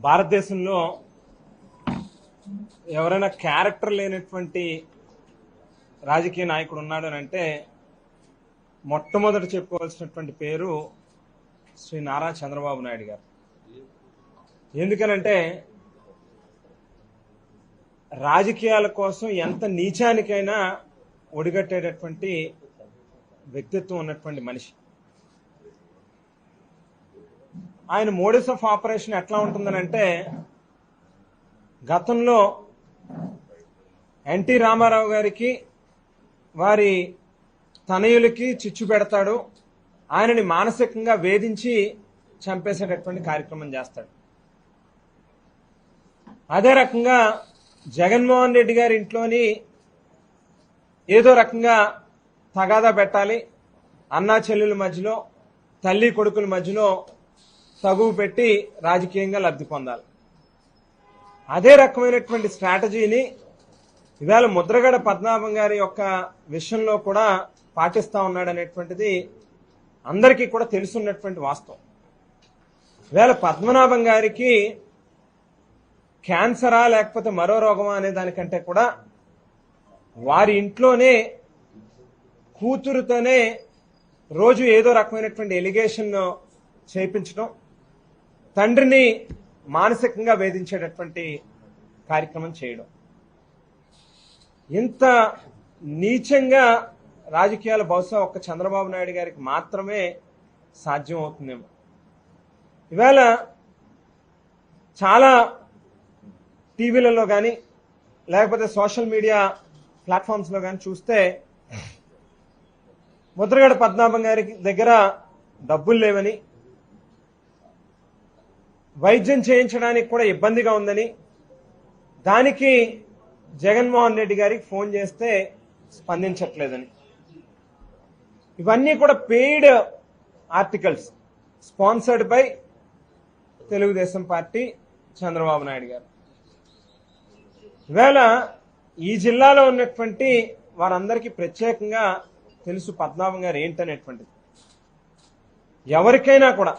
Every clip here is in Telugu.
భారతదేశంలో ఎవరైనా క్యారెక్టర్ లేనటువంటి రాజకీయ నాయకుడు ఉన్నాడు అని అంటే మొట్టమొదట చెప్పుకోవాల్సినటువంటి పేరు శ్రీ నారా చంద్రబాబు నాయుడు గారు. ఎందుకనంటే రాజకీయాల కోసం ఎంత నీచానికైనా ఒడిగట్టేటటువంటి వ్యక్తిత్వం ఉన్నటువంటి మనిషి. ఆయన మోడస్ ఆఫ్ ఆపరేషన్ ఎట్లా ఉంటుందనంటే, గతంలో ఎన్టీ రామారావు గారికి వారి తనయులకి చిచ్చు పెడతాడు, ఆయనని మానసికంగా వేధించి చంపేసేటటువంటి కార్యక్రమం చేస్తాడు. అదే రకంగా జగన్మోహన్ రెడ్డి గారి ఇంట్లోని ఏదో రకంగా తగాదా పెట్టాలి, అన్నా చెల్లెల మధ్యలో తల్లి కొడుకుల మధ్యలో తగువు పెట్టి రాజకీయంగా లబ్ధి పొందాలి. అదే రకమైనటువంటి స్ట్రాటజీని ఇవాళ ముద్రగడ పద్మనాభం గారి యొక్క విషయంలో కూడా పాటిస్తా ఉన్నాడనేటువంటిది అందరికీ కూడా తెలుసున్నటువంటి వాస్తవం. ఇవాళ పద్మనాభం గారికి క్యాన్సరా లేకపోతే మరో రోగమా అనే దానికంటే కూడా వారి ఇంట్లోనే కూతురుతోనే రోజు ఏదో రకమైనటువంటి ఎలిగేషన్ చేయించడం, తండ్రిని మానసికంగా వేధించేటటువంటి కార్యక్రమం చేయడం, ఇంత నీచంగా రాజకీయాలు బహుశా ఒక్క చంద్రబాబు నాయుడు గారికి మాత్రమే సాధ్యం అవుతుందేమో. ఇవాళ చాలా టీవీలలో కానీ లేకపోతే సోషల్ మీడియా ప్లాట్ఫామ్స్లో కానీ చూస్తే ముద్రగడ పద్మనాభం గారి దగ్గర డబ్బులు లేవని, వైద్యం చేయించడానికి కూడా ఇబ్బందిగా ఉందని, దానికి జగన్మోహన్ రెడ్డి గారికి ఫోన్ చేస్తే స్పందించట్లేదని, ఇవన్నీ కూడా paid articles sponsored by Telugu Desam party, Chandrababu Naidu గారు. ఇవాళ ఈ జిల్లాలో ఉన్నటువంటి వారందరికీ ప్రత్యేకంగా తెలుసు పద్మనాభం గారు ఏంటనేటువంటిది. ఎవరికైనా కూడా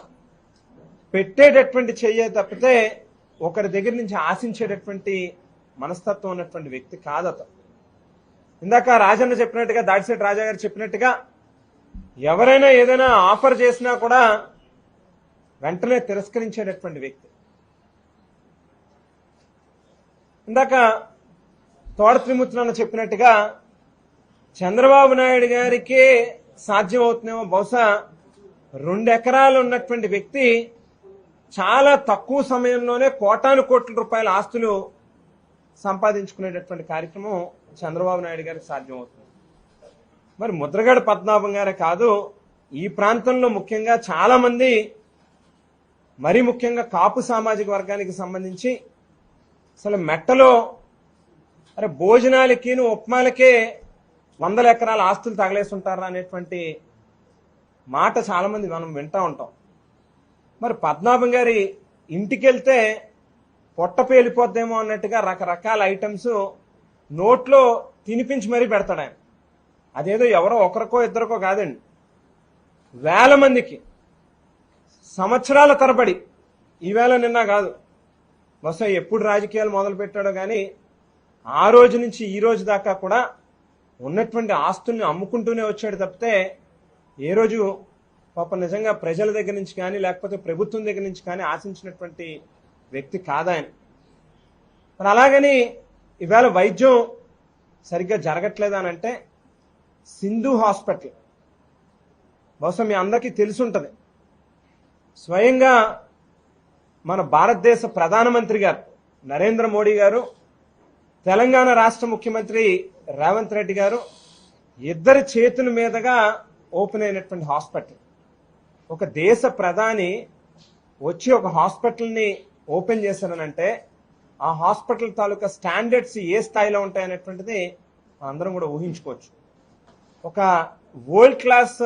పెట్టేటటువంటి చెయ్యే తప్పితే ఒకరి దగ్గర నుంచి ఆశించేటటువంటి మనస్తత్వం ఉన్నటువంటి వ్యక్తి కాదత. ఇందాక రాజన్న చెప్పినట్టుగా, దాడిశెట్టి రాజా గారు చెప్పినట్టుగా, ఎవరైనా ఏదైనా ఆఫర్ చేసినా కూడా వెంటనే తిరస్కరించేటటువంటి వ్యక్తి. ఇందాక తోట త్రిమూర్తులన్న చెప్పినట్టుగా చంద్రబాబు నాయుడు గారికి సాధ్యం అవుతుందేమో. బహుశా 2 ఎకరాలు ఉన్నటువంటి వ్యక్తి చాలా తక్కువ సమయంలోనే కోటాను కోట్ల రూపాయల ఆస్తులు సంపాదించుకునేటటువంటి కార్యక్రమం చంద్రబాబు నాయుడు గారికి సాధ్యం అవుతుంది. మరి ముద్రగడ పద్మనాభం గారే కాదు, ఈ ప్రాంతంలో ముఖ్యంగా చాలా మంది, మరీ ముఖ్యంగా కాపు సామాజిక వర్గానికి సంబంధించి అసలు మెట్టలో భోజనాలకి ఉప్మాలకే 100 ఎకరాల ఆస్తులు తగలేస్తుంటారా అనేటువంటి మాట చాలా మంది మనం వింటా ఉంటాం. మరి పద్మనాభం గారి ఇంటికి వెళ్తే పొట్ట పేలిపోద్దేమో అన్నట్టుగా రకరకాల ఐటమ్స్ నోట్లో తినిపించి మరీ పెడతాడు ఆయన. అదేదో ఎవరో ఒకరికో ఇద్దరికో కాదండి, వేల మందికి సంవత్సరాల తరబడి, ఈవేళ నిన్న కాదు, బహుశా ఎప్పుడు రాజకీయాలు మొదలు పెట్టాడో కానీ ఆ రోజు నుంచి ఈ రోజు దాకా కూడా ఉన్నటువంటి ఆస్తుల్ని అమ్ముకుంటూనే వచ్చాడు తప్పితే ఏ రోజు పాప నిజంగా ప్రజల దగ్గర నుంచి కానీ లేకపోతే ప్రభుత్వం దగ్గర నుంచి కానీ ఆశించినటువంటి వ్యక్తి కాదాయన. మరి అలాగని ఇవాళ వైద్యం సరిగ్గా జరగట్లేదానంటే, సింధు హాస్పిటల్ బహుశా మీ అందరికీ తెలుసుంటది. స్వయంగా మన భారతదేశ ప్రధానమంత్రి గారు నరేంద్ర మోడీ గారు, తెలంగాణ రాష్ట్ర ముఖ్యమంత్రి రేవంత్ రెడ్డి గారు ఇద్దరి చేతుల మీదుగా ఓపెన్ అయినటువంటి హాస్పిటల్. ఒక దేశ ప్రధాని వచ్చి ఒక హాస్పిటల్ని ఓపెన్ చేశారనంటే ఆ హాస్పిటల్ తాలూకా స్టాండర్డ్స్ ఏ స్థాయిలో ఉంటాయనేటువంటిది అందరం కూడా ఊహించుకోవచ్చు. ఒక వరల్డ్ క్లాస్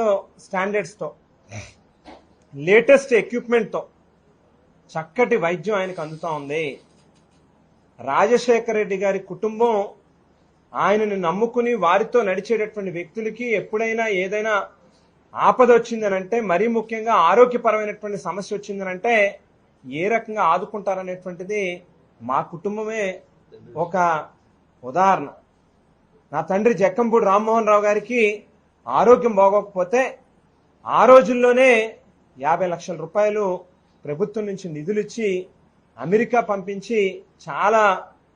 స్టాండర్డ్స్తో, లేటెస్ట్ ఎక్విప్మెంట్తో చక్కటి వైద్యం ఆయనకు అందుతా ఉంది. రాజశేఖర రెడ్డి గారి కుటుంబం ఆయనని నమ్ముకుని వారితో నడిచేటటువంటి వ్యక్తులకి ఎప్పుడైనా ఏదైనా ఆపద వచ్చిందనంటే, మరీ ముఖ్యంగా ఆరోగ్యపరమైనటువంటి సమస్య వచ్చిందనంటే ఏ రకంగా ఆదుకుంటారనేటువంటిది మా కుటుంబమే ఒక ఉదాహరణ. నా తండ్రి జక్కంపూడి రామ్మోహన్ రావు గారికి ఆరోగ్యం బాగోకపోతే ఆ రోజుల్లోనే 50 లక్షల రూపాయలు ప్రభుత్వం నుంచి నిధులు ఇచ్చి అమెరికా పంపించి చాలా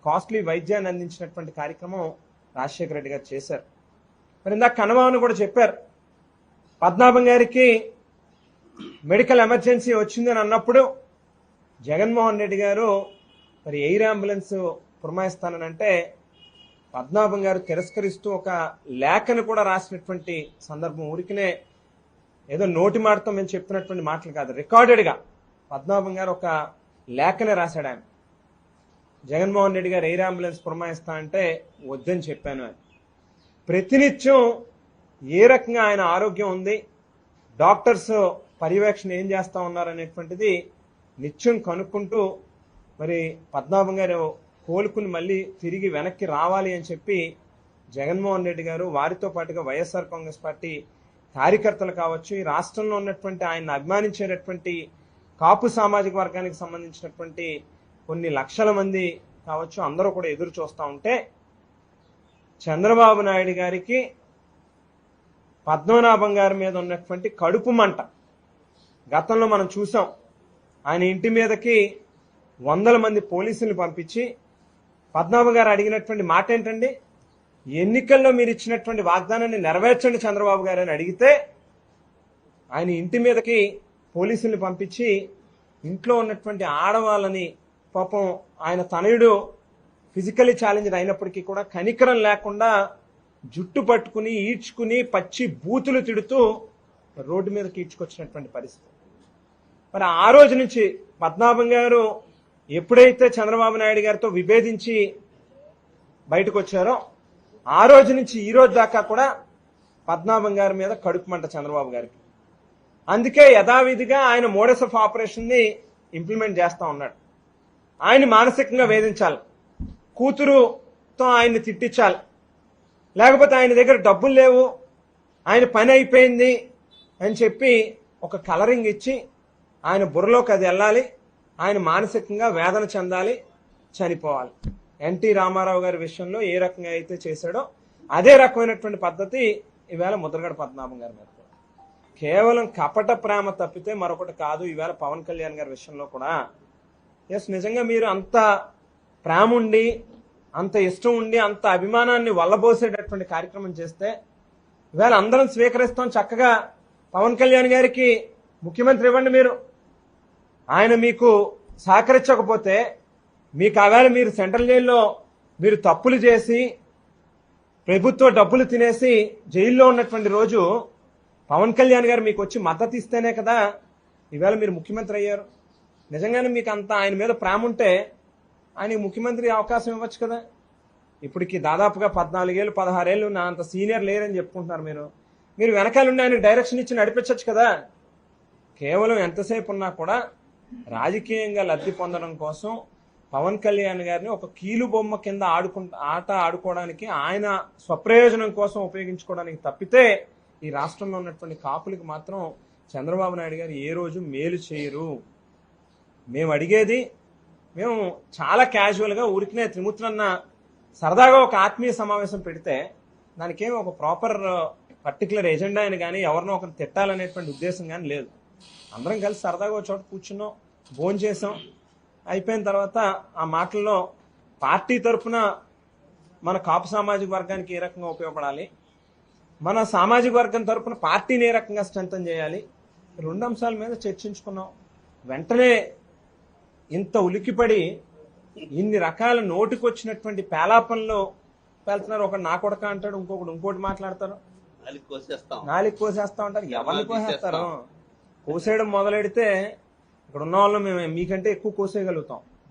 కాస్ట్లీ వైద్యాన్ని అందించినటువంటి కార్యక్రమం రాజశేఖర రెడ్డి గారు చేశారు. మరి ఇందాక కన్నబాబుని కూడా చెప్పారు, పద్మనాభం గారికి మెడికల్ ఎమర్జెన్సీ వచ్చిందని అన్నప్పుడు జగన్మోహన్ రెడ్డి గారు మరి ఎయిర్ అంబులెన్స్ పురమాయిస్తానంటే పద్మనాభం గారు తిరస్కరిస్తూ ఒక లేఖను కూడా రాసినటువంటి సందర్భం. ఊరికినే ఏదో నోటి మాటతో మేము చెప్తున్నటువంటి మాటలు కాదు, రికార్డెడ్గా పద్మనాభం గారు ఒక లేఖనే రాశాడు. ఆయన జగన్మోహన్ రెడ్డి గారు ఎయిర్ అంబులెన్స్ పురమాయిస్తా అంటే వద్దని చెప్పాను అని. ప్రతినిత్యం ఏ రకంగా ఆయన ఆరోగ్యం ఉంది, డాక్టర్స్ పర్యవేక్షణ ఏం చేస్తా ఉన్నారు అనేటువంటిది నిత్యం కనుక్కుంటూ మరి పద్మనాభం గారు కోలుకుని మళ్ళీ తిరిగి వెనక్కి రావాలి అని చెప్పి జగన్మోహన్ రెడ్డి గారు, వారితో పాటుగా వైఎస్ఆర్ కాంగ్రెస్ పార్టీ కార్యకర్తలు కావచ్చు, ఈ రాష్ట్రంలో ఉన్నటువంటి ఆయన అభిమానించేటటువంటి కాపు సామాజిక వర్గానికి సంబంధించినటువంటి కొన్ని లక్షల మంది కావచ్చు, అందరూ కూడా ఎదురు చూస్తూ ఉంటే చంద్రబాబు నాయుడు గారికి పద్మనాభం గారి మీద ఉన్నటువంటి కడుపు మంట గతంలో మనం చూసాం. ఆయన ఇంటి మీదకి 100 మంది పోలీసులు పంపించి పద్మనాభం గారు అడిగినటువంటి మాట ఏంటండి, ఎన్నికల్లో మీరు ఇచ్చినటువంటి వాగ్దానాన్ని నెరవేర్చండి చంద్రబాబు గారు అని అడిగితే ఆయన ఇంటి మీదకి పోలీసుల్ని పంపించి ఇంట్లో ఉన్నటువంటి ఆడవాళ్ళని, పాపం ఆయన తనయుడు ఫిజికల్లీ ఛాలెంజ్డ్ అయినప్పటికీ కూడా కనికరం లేకుండా జుట్టు పట్టుకుని ఈడ్చుకుని పచ్చి బూతులు తిడుతూ రోడ్డు మీదకి ఈడ్చుకొచ్చినటువంటి పరిస్థితి. మరి ఆ రోజు నుంచి పద్మనాభం గారు ఎప్పుడైతే చంద్రబాబు నాయుడు గారితో విభేదించి బయటకు వచ్చారో ఆ రోజు నుంచి ఈ రోజు దాకా కూడా పద్మనాభం గారి మీద కడుపు మంట చంద్రబాబు గారికి. అందుకే యథావిధిగా ఆయన మోడస్ ఆఫ్ ఆపరేషన్ ని ఇంప్లిమెంట్ చేస్తా ఉన్నాడు. ఆయన మానసికంగా వేధించాలి, కూతురుతో ఆయన్ని తిట్టించాలి, లేకపోతే ఆయన దగ్గర డబ్బులు లేవు, ఆయన పని అయిపోయింది అని చెప్పి ఒక కలరింగ్ ఇచ్చి ఆయన బుర్రలోకి అది వెళ్ళాలి, ఆయన మానసికంగా వేదన చెందాలి, చనిపోవాలి. ఎన్టీ రామారావు గారి విషయంలో ఏ రకంగా అయితే చేశాడో అదే రకమైనటువంటి పద్ధతి ఈవేళ ముద్రగడ పద్మనాభం గారి మీద. కేవలం కపట ప్రేమ తప్పితే మరొకటి కాదు ఈవేళ పవన్ కళ్యాణ్ గారి విషయంలో కూడా. ఎస్, నిజంగా మీరు అంత ప్రేమ ఉండి, అంత ఇష్టం ఉండి, అంత అభిమానాన్ని వల్లబోసేటటువంటి కార్యక్రమం చేస్తే ఈవేళ అందరం స్వీకరిస్తాం. చక్కగా పవన్ కళ్యాణ్ గారికి ముఖ్యమంత్రి ఇవ్వండి. మీరు ఆయన మీకు సహకరించకపోతే మీకు ఆవేళ మీరు సెంట్రల్ జైల్లో మీరు తప్పులు చేసి ప్రభుత్వ డబ్బులు తినేసి జైల్లో ఉన్నటువంటి రోజు పవన్ కళ్యాణ్ గారు మీకు వచ్చి మద్దతు ఇస్తేనే కదా ఈవేళ మీరు ముఖ్యమంత్రి అయ్యారు. నిజంగానే మీకు అంత ఆయన మీద ప్రేమ ఉంటే ఆయనకి ముఖ్యమంత్రి అవకాశం ఇవ్వచ్చు కదా. ఇప్పటికి దాదాపుగా 14 ఏళ్ళు 16 ఏళ్ళు నా అంత సీనియర్ లేరని చెప్పుకుంటున్నారు. మీరు వెనకాలండి ఆయన డైరెక్షన్ ఇచ్చి నడిపించవచ్చు కదా. కేవలం ఎంతసేపు ఉన్నా కూడా రాజకీయంగా లబ్ధి పొందడం కోసం పవన్ కళ్యాణ్ గారిని ఒక కీలు బొమ్మ కింద ఆట ఆడుకోవడానికి, ఆయన స్వప్రయోజనం కోసం ఉపయోగించుకోవడానికి తప్పితే ఈ రాష్ట్రంలో ఉన్నటువంటి కాపులకు మాత్రం చంద్రబాబు నాయుడు గారు ఏ రోజు మేలు చేయరు. మేము అడిగేది, మేము చాలా క్యాజువల్గా ఊరికినే త్రిమూర్తులన్న సరదాగా ఒక ఆత్మీయ సమావేశం పెడితే దానికేం ఒక ప్రాపర్ పర్టికులర్ ఎజెండా అని కానీ ఎవరినో ఒకరిని తిట్టాలనేటువంటి ఉద్దేశం కానీ లేదు. అందరం కలిసి సరదాగా ఒక చోట కూర్చున్నాం, భోజనం చేసాం, అయిపోయిన తర్వాత ఆ మాటల్లో పార్టీ తరఫున మన కాపు సామాజిక వర్గానికి ఏ రకంగా ఉపయోగపడాలి, మన సామాజిక వర్గం తరఫున పార్టీని ఏ రకంగా స్ట్రెంథన్ చేయాలి, 2 అంశాల మీద చర్చించుకున్నాం. వెంటనే ఇంత ఉలిక్కిపడి ఇన్ని రకాల నోటికొచ్చినటువంటి పేలాపనలు పేలుతున్నారు. ఒకటి నా కొడక అంటాడు, ఇంకోటి మాట్లాడతారు, నాలుగు కోసేస్తా ఉంటారు. ఎవరిని కోసేస్తారు? కోసేయడం మొదలెడితే ఇక్కడ ఉన్న వాళ్ళం మేము మీకంటే ఎక్కువ కోసేయగలుగుతాం.